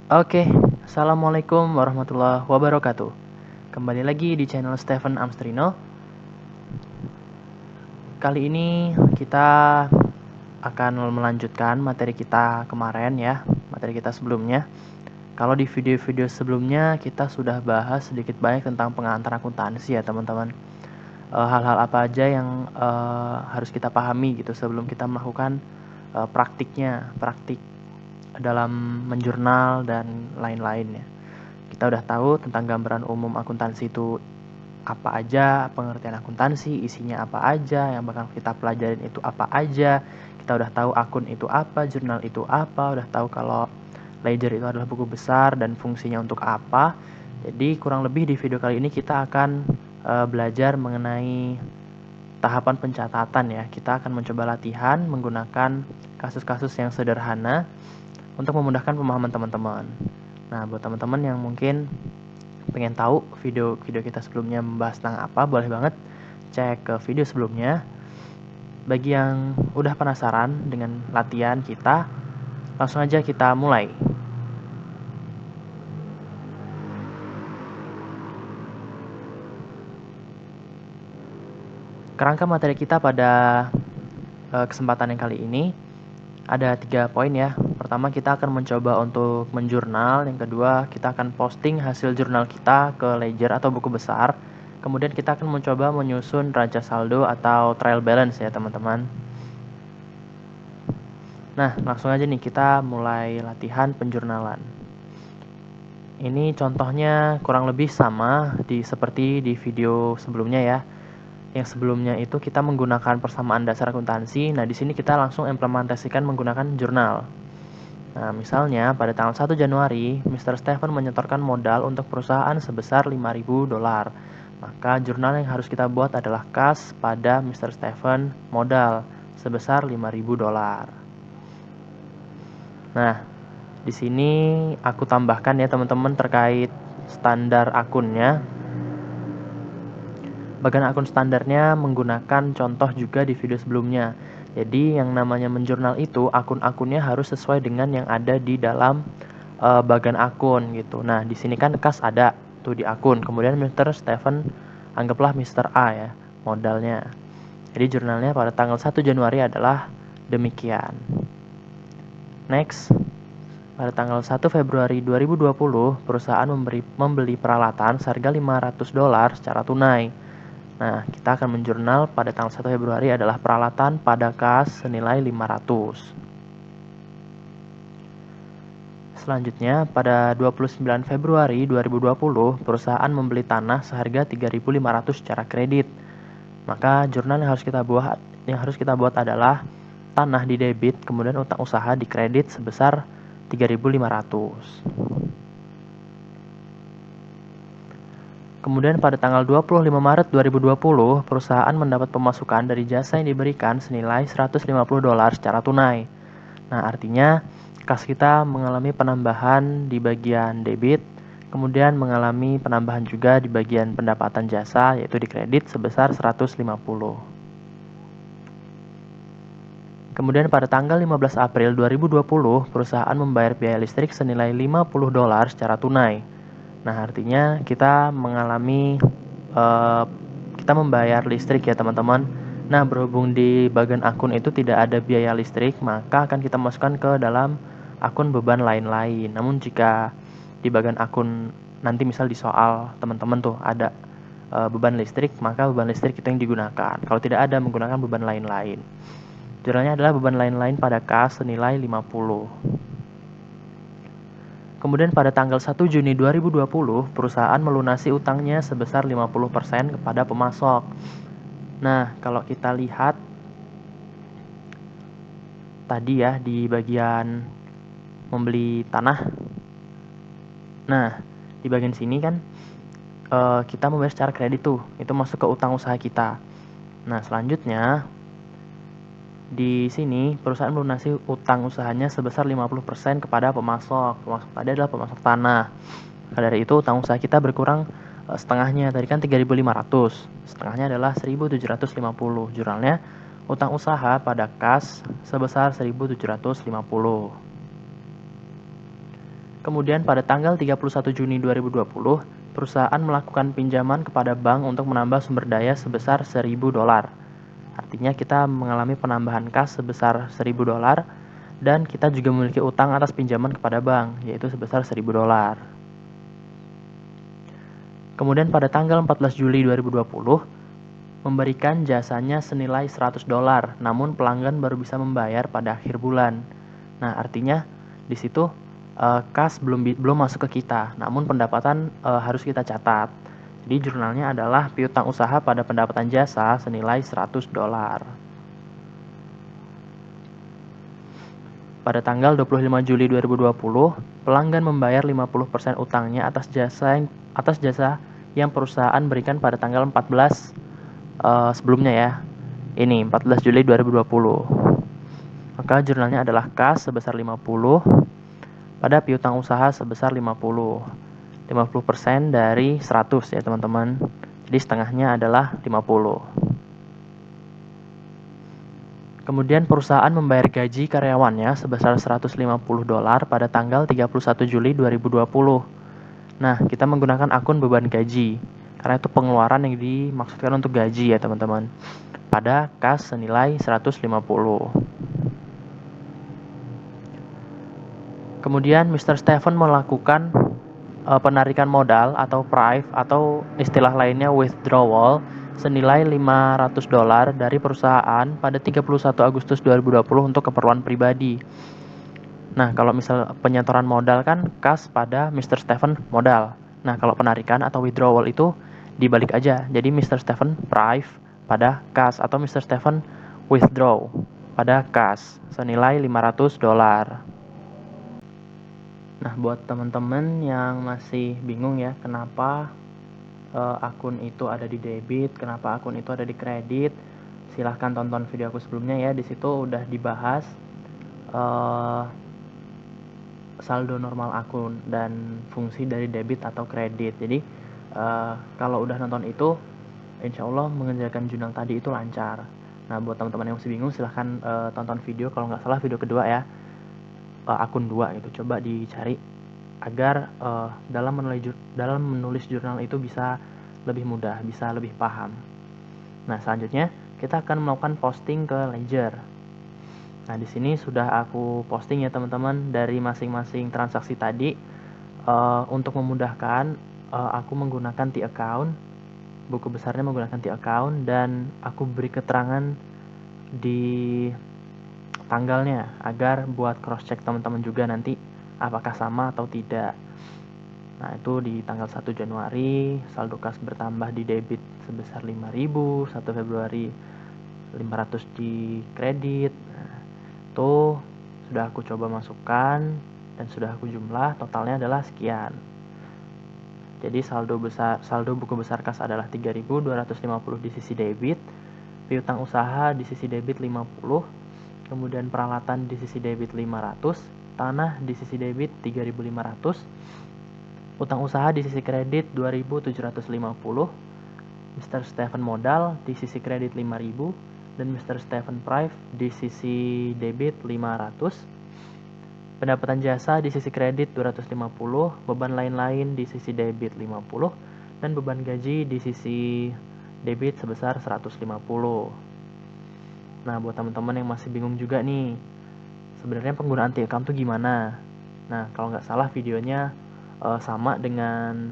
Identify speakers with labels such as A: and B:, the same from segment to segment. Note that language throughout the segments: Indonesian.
A: Oke, Assalamualaikum warahmatullahi wabarakatuh. Kembali lagi di channel Stephen Amstrino. Kali ini kita akan melanjutkan materi kita kemarin ya, materi kita sebelumnya. Kalau di video-video sebelumnya kita sudah bahas sedikit banyak tentang pengantar akuntansi ya teman-teman. Hal-hal apa aja yang harus kita pahami gitu sebelum kita melakukan praktik dalam menjurnal dan lain-lainnya. Kita udah tahu tentang gambaran umum akuntansi itu apa aja, pengertian akuntansi, isinya apa aja, yang bakal kita pelajarin itu apa aja. Kita udah tahu akun itu apa, jurnal itu apa, udah tahu kalau ledger itu adalah buku besar dan fungsinya untuk apa. Jadi kurang lebih di video kali ini kita akan belajar mengenai tahapan pencatatan ya. Kita akan mencoba latihan menggunakan kasus-kasus yang sederhana untuk memudahkan pemahaman teman-teman. Nah, buat teman-teman yang mungkin pengen tahu video-video kita sebelumnya membahas tentang apa, boleh banget cek ke video sebelumnya. Bagi yang udah penasaran dengan latihan kita, langsung aja kita mulai. Kerangka materi kita pada kesempatan yang kali ini ada 3 poin ya. Pertama, kita akan mencoba untuk menjurnal. Yang kedua, kita akan posting hasil jurnal kita ke ledger atau buku besar. Kemudian kita akan mencoba menyusun raja saldo atau trial balance ya teman-teman. Nah, langsung aja nih kita mulai latihan penjurnalan. Ini contohnya kurang lebih sama seperti di video sebelumnya ya. Yang sebelumnya itu kita menggunakan persamaan dasar akuntansi. Nah, di sini kita langsung implementasikan menggunakan jurnal. Nah, misalnya pada tanggal 1 Januari, Mr. Stephen menyetorkan modal untuk perusahaan sebesar $5.000. Maka jurnal yang harus kita buat adalah kas pada Mr. Stephen modal sebesar $5.000. Nah, di sini aku tambahkan ya teman-teman terkait standar akunnya. Bagian akun standarnya menggunakan contoh juga di video sebelumnya. Jadi yang namanya menjurnal itu akun-akunnya harus sesuai dengan yang ada di dalam bagian akun gitu. Nah, di sini kan kas ada tuh di akun. Kemudian Mr. Stephen anggaplah Mr. A ya modalnya. Jadi jurnalnya pada tanggal 1 Januari adalah demikian. Next. Pada tanggal 1 Februari 2020, perusahaan membeli peralatan seharga $500 secara tunai. Nah, kita akan menjurnal pada tanggal 1 Februari adalah peralatan pada kas senilai 500. Selanjutnya, pada 29 Februari 2020, perusahaan membeli tanah seharga 3.500 secara kredit. Maka jurnal yang harus kita buat adalah tanah di debit, kemudian utang usaha di kredit sebesar 3.500. Kemudian pada tanggal 25 Maret 2020, perusahaan mendapat pemasukan dari jasa yang diberikan senilai $150 secara tunai. Nah, artinya kas kita mengalami penambahan di bagian debit, kemudian mengalami penambahan juga di bagian pendapatan jasa, yaitu di kredit sebesar 150. Kemudian pada tanggal 15 April 2020, perusahaan membayar biaya listrik senilai $50 secara tunai. Nah, artinya kita membayar listrik ya teman-teman. Nah, berhubung di bagian akun itu tidak ada biaya listrik, maka akan kita masukkan ke dalam akun beban lain-lain. Namun jika di bagian akun nanti misal di soal teman-teman tuh ada beban listrik, maka beban listrik itu yang digunakan. Kalau tidak ada, menggunakan beban lain-lain. Jurnalnya adalah beban lain-lain pada kas senilai 50. Kemudian pada tanggal 1 Juni 2020, perusahaan melunasi utangnya sebesar 50% kepada pemasok. Nah, kalau kita lihat tadi ya di bagian membeli tanah. Nah, di bagian sini kan kita membayar secara kredit tuh, itu masuk ke utang usaha kita. Nah, selanjutnya di sini perusahaan melunasi utang usahanya sebesar 50% kepada pemasok. Pemasok tadi adalah pemasok tanah. Maka dari itu utang usaha kita berkurang setengahnya. Tadi kan 3.500. Setengahnya adalah 1.750. Jurnalnya utang usaha pada kas sebesar 1.750. Kemudian pada tanggal 31 Juni 2020, perusahaan melakukan pinjaman kepada bank untuk menambah sumber daya sebesar $1.000. Artinya kita mengalami penambahan kas sebesar $1.000 dan kita juga memiliki utang atas pinjaman kepada bank, yaitu sebesar $1.000. Kemudian pada tanggal 14 Juli 2020, memberikan jasanya senilai $100, namun pelanggan baru bisa membayar pada akhir bulan. Nah, artinya di situ kas belum masuk ke kita, namun pendapatan harus kita catat. Jadi jurnalnya adalah piutang usaha pada pendapatan jasa senilai $100. Pada tanggal 25 Juli 2020, pelanggan membayar 50% utangnya atas jasa yang perusahaan berikan pada tanggal 14 sebelumnya ya. Ini 14 Juli 2020. Maka jurnalnya adalah kas sebesar 50 pada piutang usaha sebesar 50% dari 100 ya teman-teman. Jadi setengahnya adalah 50. Kemudian perusahaan membayar gaji karyawannya sebesar $150 pada tanggal 31 Juli 2020. Nah, kita menggunakan akun beban gaji karena itu pengeluaran yang dimaksudkan untuk gaji ya teman-teman. Pada kas senilai 150. Kemudian Mr. Stephen melakukan penarikan modal atau PRIV atau istilah lainnya withdrawal senilai $500 dari perusahaan pada 31 Agustus 2020 untuk keperluan pribadi. Nah, kalau misal penyetoran modal kan kas pada Mr. Stephen modal. Nah, kalau penarikan atau withdrawal itu dibalik aja. Jadi Mr. Stephen PRIV pada kas atau Mr. Stephen withdraw pada kas senilai $500. Nah, buat teman-teman yang masih bingung ya, kenapa akun itu ada di debit, kenapa akun itu ada di kredit, silahkan tonton video aku sebelumnya ya. Di situ udah dibahas saldo normal akun dan fungsi dari debit atau kredit. Jadi kalau udah nonton itu, insya Allah mengerjakan jurnal tadi itu lancar. Nah, buat teman-teman yang masih bingung, silahkan tonton video, kalau nggak salah video kedua ya, akun 2 gitu. Coba dicari agar dalam menulis jurnal itu bisa lebih mudah, bisa lebih paham. Nah, selanjutnya kita akan melakukan posting ke Ledger. Nah, di sini sudah aku posting ya teman-teman dari masing-masing transaksi tadi. Untuk memudahkan, aku menggunakan T-account, buku besarnya menggunakan T-account, dan aku beri keterangan di tanggalnya agar buat cross check teman-teman juga nanti apakah sama atau tidak. Nah, itu di tanggal 1 Januari saldo kas bertambah di debit sebesar 5.000, 1 Februari 500 di kredit. Nah, itu sudah aku coba masukkan dan sudah aku jumlah, totalnya adalah sekian. Jadi saldo buku besar kas adalah 3.250 di sisi debit, piutang usaha di sisi debit 50, kemudian peralatan di sisi debit 500, tanah di sisi debit 3.500, utang usaha di sisi kredit 2.750, Mr. Stephen modal di sisi kredit 5.000, dan Mr. Stephen PRIV di sisi debit 500, pendapatan jasa di sisi kredit 250, beban lain-lain di sisi debit 50, dan beban gaji di sisi debit sebesar 150. Nah, buat teman-teman yang masih bingung juga nih, sebenarnya penggunaan T-account tuh gimana? Nah, kalau nggak salah videonya sama dengan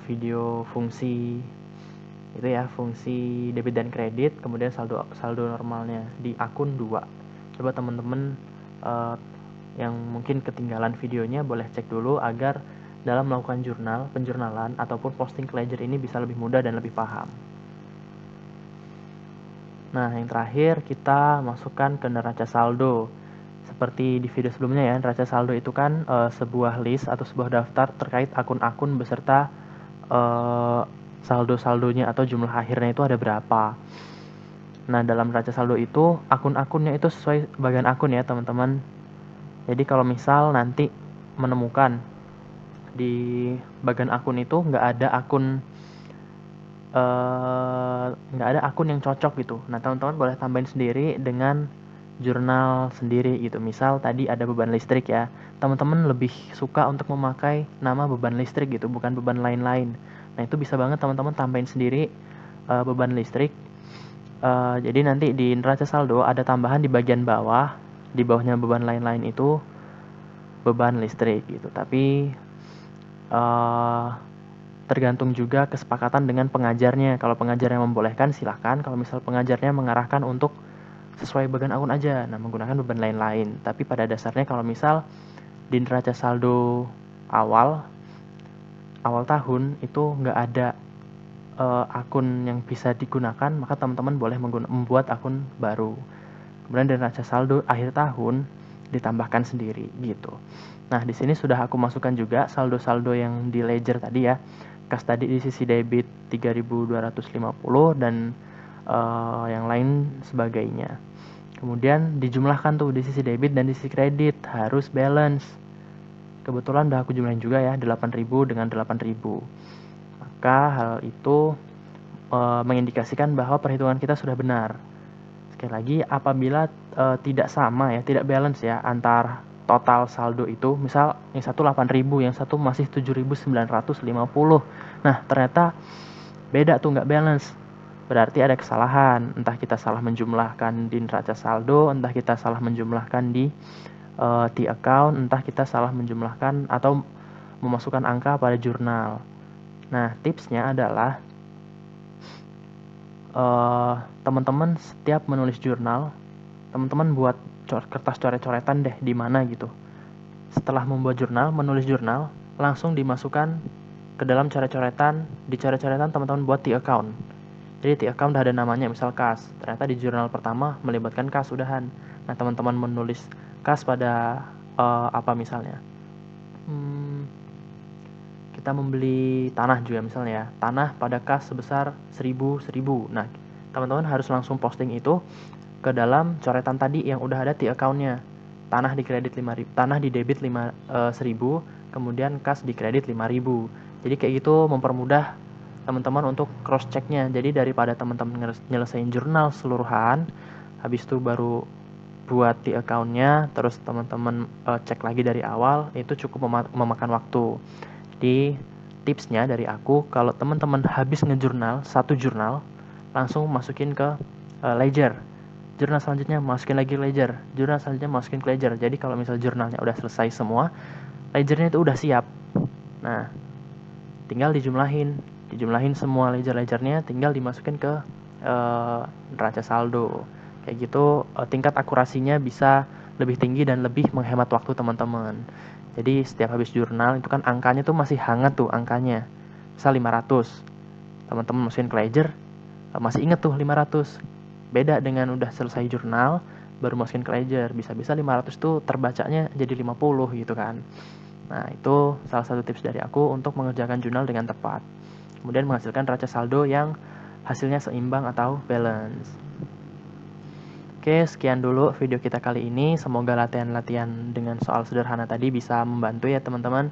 A: video fungsi itu ya, fungsi debit dan kredit, kemudian saldo normalnya di akun 2. Coba teman-teman yang mungkin ketinggalan videonya boleh cek dulu agar dalam melakukan penjurnalan ataupun posting ke Ledger ini bisa lebih mudah dan lebih paham. Nah, yang terakhir kita masukkan ke neraca saldo. Seperti di video sebelumnya ya, neraca saldo itu kan sebuah list atau sebuah daftar terkait akun-akun beserta saldo-saldonya atau jumlah akhirnya itu ada berapa. Nah, dalam neraca saldo itu akun-akunnya itu sesuai bagian akun ya teman-teman. Jadi kalau misal nanti menemukan di bagian akun itu nggak ada akun yang cocok gitu. Nah, teman-teman boleh tambahin sendiri dengan jurnal sendiri gitu. Misal tadi ada beban listrik ya, teman-teman lebih suka untuk memakai nama beban listrik gitu, bukan beban lain-lain. Nah itu bisa banget teman-teman tambahin sendiri beban listrik. Jadi nanti di neraca saldo ada tambahan di bagian bawah, di bawahnya beban lain-lain itu beban listrik gitu. Tapi tergantung juga kesepakatan dengan pengajarnya. Kalau pengajarnya membolehkan silahkan, kalau misal pengajarnya mengarahkan untuk sesuai bagian akun aja, nah menggunakan beban lain-lain. Tapi pada dasarnya kalau misal di neraca saldo awal tahun itu nggak ada akun yang bisa digunakan, maka teman-teman boleh membuat akun baru. Kemudian di neraca saldo akhir tahun ditambahkan sendiri gitu. Nah di sini sudah aku masukkan juga saldo-saldo yang di ledger tadi ya. Kas tadi di sisi debit 3.250 dan yang lain sebagainya. Kemudian dijumlahkan tuh di sisi debit dan di sisi kredit harus balance. Kebetulan udah aku jumlahin juga ya 8.000 dengan 8.000. Maka hal itu mengindikasikan bahwa perhitungan kita sudah benar. Sekali lagi apabila tidak sama ya, tidak balance ya antar total saldo itu, misal yang satu 8.000, yang satu masih 7.950. Nah, ternyata beda tuh, nggak balance. Berarti ada kesalahan, entah kita salah menjumlahkan di neraca saldo, entah kita salah menjumlahkan di account, entah kita salah menjumlahkan atau memasukkan angka pada jurnal. Nah, tipsnya adalah teman-teman setiap menulis jurnal, teman-teman buat kertas coret-coretan deh di mana gitu. Setelah membuat jurnal, menulis jurnal, langsung dimasukkan ke dalam coret-coretan. Di coret-coretan teman-teman buat di account. Jadi di account udah ada namanya, misal kas. Ternyata di jurnal pertama melibatkan kas udahan. Nah, teman-teman menulis kas pada apa misalnya? Kita membeli tanah juga misalnya ya. Tanah pada kas sebesar 1.000. Nah, teman-teman harus langsung posting itu ke dalam coretan tadi yang udah ada di account-nya. Tanah di kredit 5.000, tanah di debit 1.000, kemudian kas di kredit 5.000. Jadi kayak gitu mempermudah teman-teman untuk cross check-nya. Jadi daripada teman-teman nyelesain jurnal seluruhan, habis itu baru buat di account-nya, terus teman-teman cek lagi dari awal, itu cukup memakan waktu. Jadi tipsnya dari aku, kalau teman-teman habis ngejurnal, satu jurnal, langsung masukin ke ledger. Jurnal selanjutnya masukin lagi ledger, jurnal selanjutnya masukin ke ledger. Jadi kalau misal jurnalnya udah selesai semua, ledgernya itu udah siap. Nah, tinggal dijumlahin semua ledger-ledgernya, tinggal dimasukin ke neraca saldo. Kayak gitu tingkat akurasinya bisa lebih tinggi dan lebih menghemat waktu teman-teman. Jadi setiap habis jurnal itu kan angkanya tuh masih hangat tuh angkanya. Misal 500. Teman-teman masukin ke ledger, masih inget tuh 500. Beda dengan udah selesai jurnal baru masukin ke ledger, bisa-bisa 500 tuh terbacanya jadi 50 gitu kan. Nah, itu salah satu tips dari aku untuk mengerjakan jurnal dengan tepat. Kemudian menghasilkan neraca saldo yang hasilnya seimbang atau balance. Oke, sekian dulu video kita kali ini. Semoga latihan-latihan dengan soal sederhana tadi bisa membantu ya teman-teman.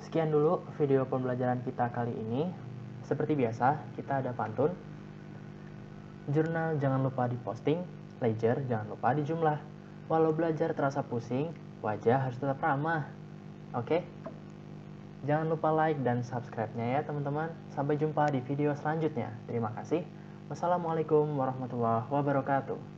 A: Sekian dulu video pembelajaran kita kali ini. Seperti biasa, kita ada pantun. Jurnal jangan lupa diposting, ledger jangan lupa dijumlah. Walau belajar terasa pusing, wajah harus tetap ramah. Oke? Jangan lupa like dan subscribe-nya ya teman-teman. Sampai jumpa di video selanjutnya. Terima kasih. Wassalamualaikum warahmatullahi wabarakatuh.